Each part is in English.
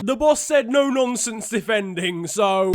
The boss said no nonsense defending, so...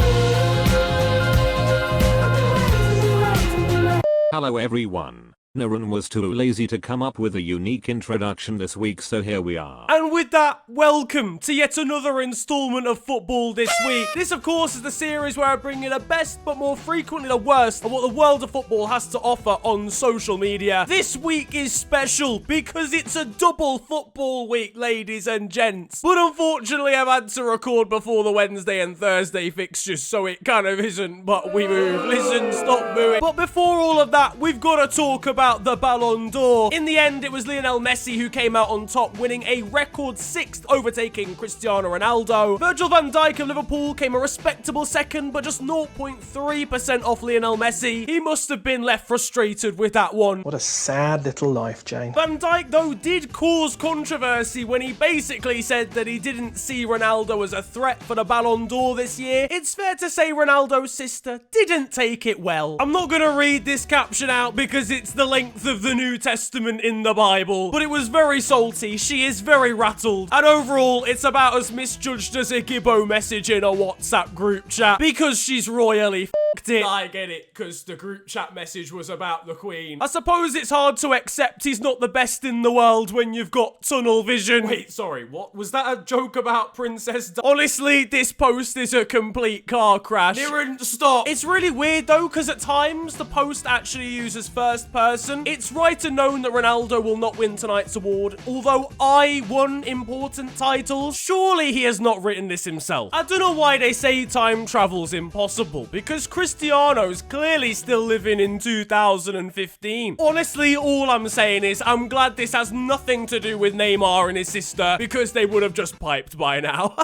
Hello everyone. Narun was too lazy to come up with a unique introduction this week, so here we are. And with that, welcome to yet another installment of Football This Week. This, of course, is the series where I bring you the best, but more frequently the worst, of what the world of football has to offer on social media. This week is special because it's a double football week, ladies and gents. But unfortunately, I've had to record before the Wednesday and Thursday fixtures, so it kind of isn't, but we move. Listen, stop mooing. But before all of that, we've got to talk about the Ballon d'Or. In the end, it was Lionel Messi who came out on top, winning a record 6th, overtaking Cristiano Ronaldo. Virgil van Dijk of Liverpool came a respectable second, but just 0.3% off Lionel Messi. He must have been left frustrated with that one. What a sad little life, Jane. Van Dijk, though, did cause controversy when he basically said that he didn't see Ronaldo as a threat for the Ballon d'Or this year. It's fair to say Ronaldo's sister didn't take it well. I'm not gonna read this caption out because it's the length of the New Testament in the Bible, but it was very salty. She is very rattled, and overall it's about as misjudged as a Gibbo message in a WhatsApp group chat, because she's royally f***ed it. I get it, because the group chat message was about the Queen. I suppose it's hard to accept he's not the best in the world when you've got tunnel vision. Wait, sorry, what? Was that a joke about Princess Di? Honestly, this post is a complete car crash. Niran, stop. It's really weird though, because at times the post actually uses first person. It's right and known that Ronaldo will not win tonight's award, although I won important titles. Surely he has not written this himself. I don't know why they say time travel's impossible, because Cristiano's clearly still living in 2015. Honestly, all I'm saying is I'm glad this has nothing to do with Neymar and his sister, because they would have just piped by now.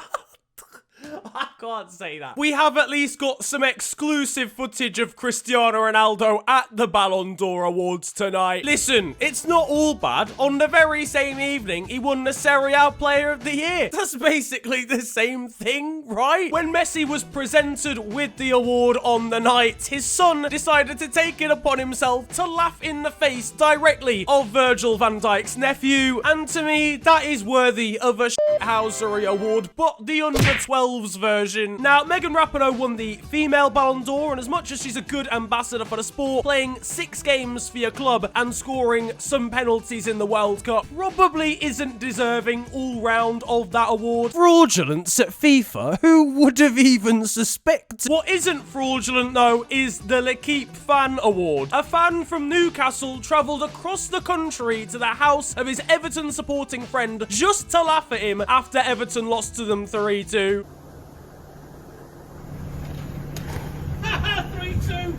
I can't say that. We have at least got some exclusive footage of Cristiano Ronaldo at the Ballon d'Or Awards tonight. Listen, it's not all bad. On the very same evening, he won the Serie A Player of the Year. That's basically the same thing, right? When Messi was presented with the award on the night, his son decided to take it upon himself to laugh in the face directly of Virgil van Dijk's nephew. And to me, that is worthy of a shithousery award, but the under-12s version. Now, Megan Rapinoe won the female Ballon d'Or, and as much as she's a good ambassador for the sport, playing 6 games for your club and scoring some penalties in the World Cup probably isn't deserving all round of that award. Fraudulence at FIFA? Who would have even suspected? What isn't fraudulent, though, is the L'Equipe Fan Award. A fan from Newcastle travelled across the country to the house of his Everton supporting friend just to laugh at him after Everton lost to them 3-2. 3-2.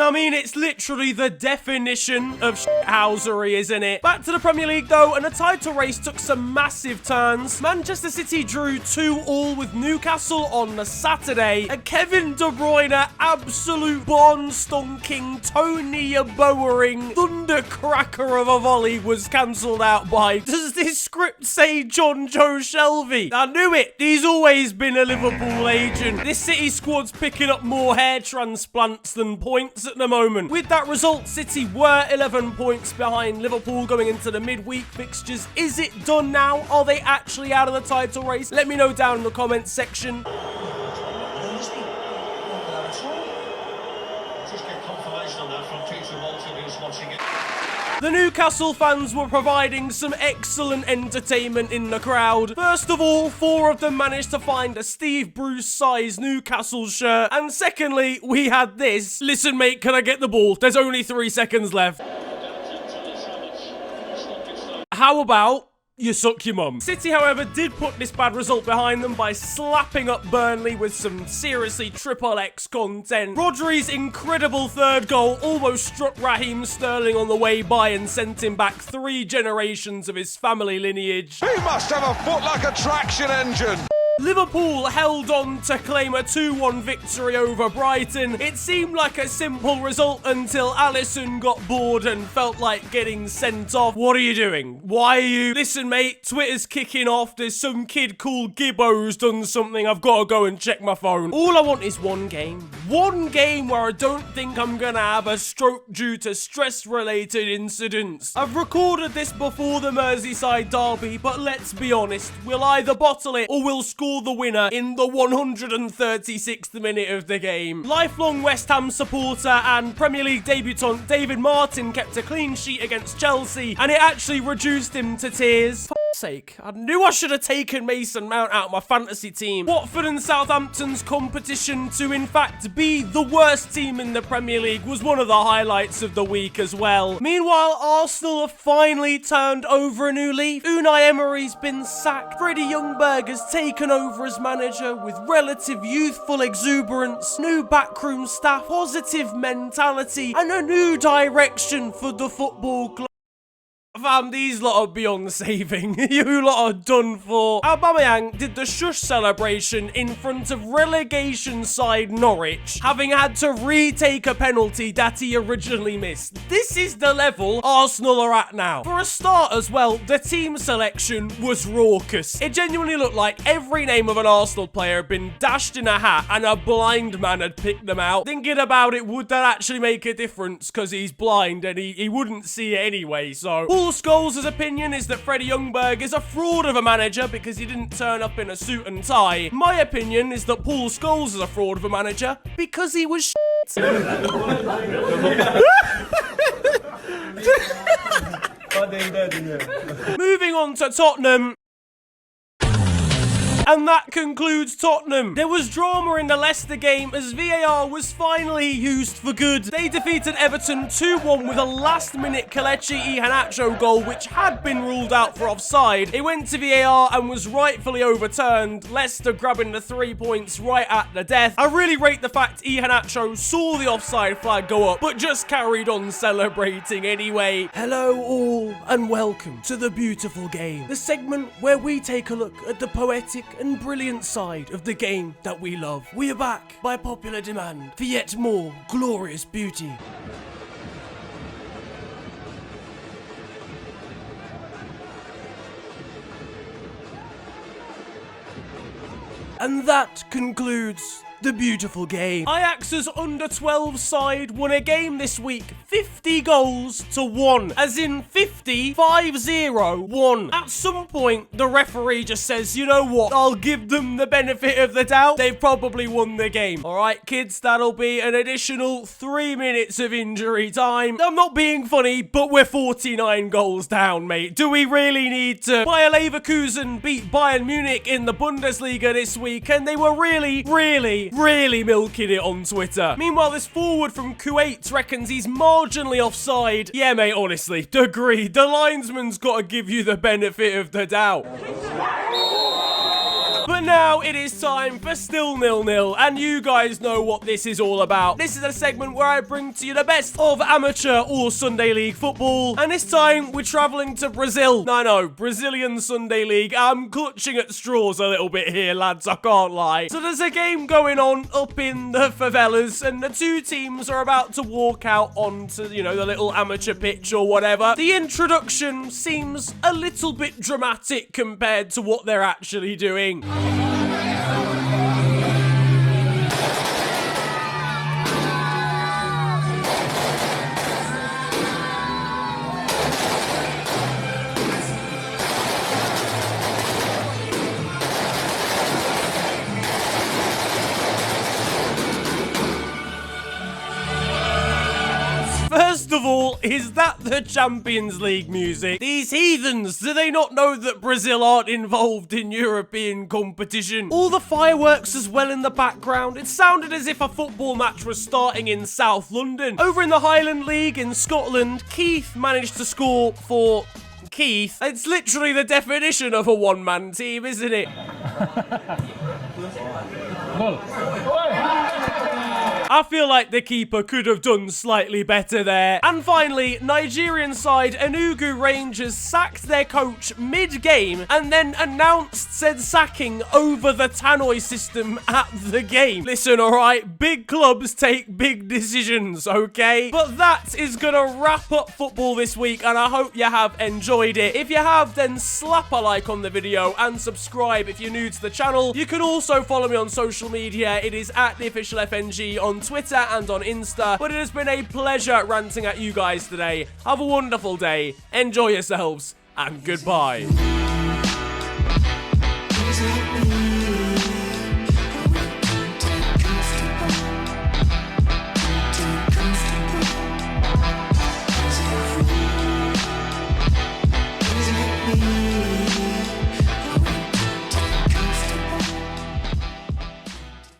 I mean, it's literally the definition of shithousery, isn't it? Back to the Premier League, though, and the title race took some massive turns. Manchester City drew 2-2 with Newcastle on the Saturday, and Kevin De Bruyne, absolute barn-stonking, Tony Yeboahing, thundercracker of a volley, was cancelled out by, does this script say John Joe Shelby? I knew it. He's always been a Liverpool agent. This City squad's picking up more hair transplants than points at the moment. With that result, City were 11 points behind Liverpool going into the midweek fixtures. Is it done now? Are they actually out of the title race? Let me know down in the comments section. The Newcastle fans were providing some excellent entertainment in the crowd. First of all, 4 of them managed to find a Steve Bruce-sized Newcastle shirt. And secondly, we had this. Listen, mate, can I get the ball? There's only 3 seconds left. How about you suck your mum? City, however, did put this bad result behind them by slapping up Burnley with some seriously triple X content. Rodri's incredible third goal almost struck Raheem Sterling on the way by and sent him back 3 generations of his family lineage. He must have a foot like a traction engine. Liverpool held on to claim a 2-1 victory over Brighton. It seemed like a simple result until Alisson got bored and felt like getting sent off. What are you doing? Why are you... Listen, mate, Twitter's kicking off. There's some kid called Gibbo's done something. I've got to go and check my phone. All I want is one game. One game where I don't think I'm gonna have a stroke due to stress-related incidents. I've recorded this before the Merseyside derby, but let's be honest, we'll either bottle it or we'll score the winner in the 136th minute of the game. Lifelong West Ham supporter and Premier League debutant David Martin kept a clean sheet against Chelsea, and it actually reduced him to tears. For sake, I knew I should have taken Mason Mount out of my fantasy team. Watford and Southampton's competition to in fact be the worst team in the Premier League was one of the highlights of the week as well. Meanwhile, Arsenal have finally turned over a new leaf. Unai Emery's been sacked. Freddie Ljungberg has taken over as manager with relative youthful exuberance, new backroom staff, positive mentality, and a new direction for the football club. Fam, these lot are beyond saving. You lot are done for. Aubameyang did the shush celebration in front of relegation side Norwich, having had to retake a penalty that he originally missed. This is the level Arsenal are at now. For a start as well, the team selection was raucous. It genuinely looked like every name of an Arsenal player had been dashed in a hat and a blind man had picked them out. Thinking about it, would that actually make a difference? Because he's blind and he wouldn't see it anyway, so... Paul Scholes' opinion is that Freddie Ljungberg is a fraud of a manager because he didn't turn up in a suit and tie. My opinion is that Paul Scholes is a fraud of a manager because he was shit. Moving on to Tottenham. And that concludes Tottenham. There was drama in the Leicester game as VAR was finally used for good. They defeated Everton 2-1 with a last-minute Kelechi Iheanacho goal, which had been ruled out for offside. It went to VAR and was rightfully overturned, Leicester grabbing the 3 points right at the death. I really rate the fact Iheanacho saw the offside flag go up, but just carried on celebrating anyway. Hello all, and welcome to The Beautiful Game, the segment where we take a look at the poetic and brilliant side of the game that we love. We are back by popular demand for yet more glorious beauty. And that concludes The Beautiful Game. Ajax's under-12 side won a game this week 50 goals to 1. As in 50-5-0-1. At some point, the referee just says, you know what, I'll give them the benefit of the doubt. They've probably won the game. Alright, kids, that'll be an additional 3 minutes of injury time. I'm not being funny, but we're 49 goals down, mate. Do we really need to? Bayer Leverkusen beat Bayern Munich in the Bundesliga this week, and they were really milking it on Twitter. Meanwhile, this forward from Kuwait reckons he's marginally offside. Yeah, mate, honestly, agreed. The linesman's got to give you the benefit of the doubt. But now it is time for Still 0-0, and you guys know what this is all about. This is a segment where I bring to you the best of amateur or Sunday League football, and this time we're travelling to Brazil. I know, Brazilian Sunday League. I'm clutching at straws a little bit here, lads, I can't lie. So there's a game going on up in the favelas, and the two teams are about to walk out onto, you know, the little amateur pitch or whatever. The introduction seems a little bit dramatic compared to what they're actually doing. First of all, is that the Champions League music? These heathens, do they not know that Brazil aren't involved in European competition? All the fireworks as well in the background. It sounded as if a football match was starting in South London. Over in the Highland League in Scotland, Keith managed to score for Keith. It's literally the definition of a one-man team, isn't it? I feel like the keeper could have done slightly better there. And finally, Nigerian side Enugu Rangers sacked their coach mid-game and then announced said sacking over the tannoy system at the game. Listen, alright, big clubs take big decisions, okay? But that is gonna wrap up football this week, and I hope you have enjoyed it. If you have, then slap a like on the video and subscribe if you're new to the channel. You can also follow me on social media. It is at the official FNG on Twitter and on Insta. But it has been a pleasure ranting at you guys today. Have a wonderful day, enjoy yourselves, and goodbye.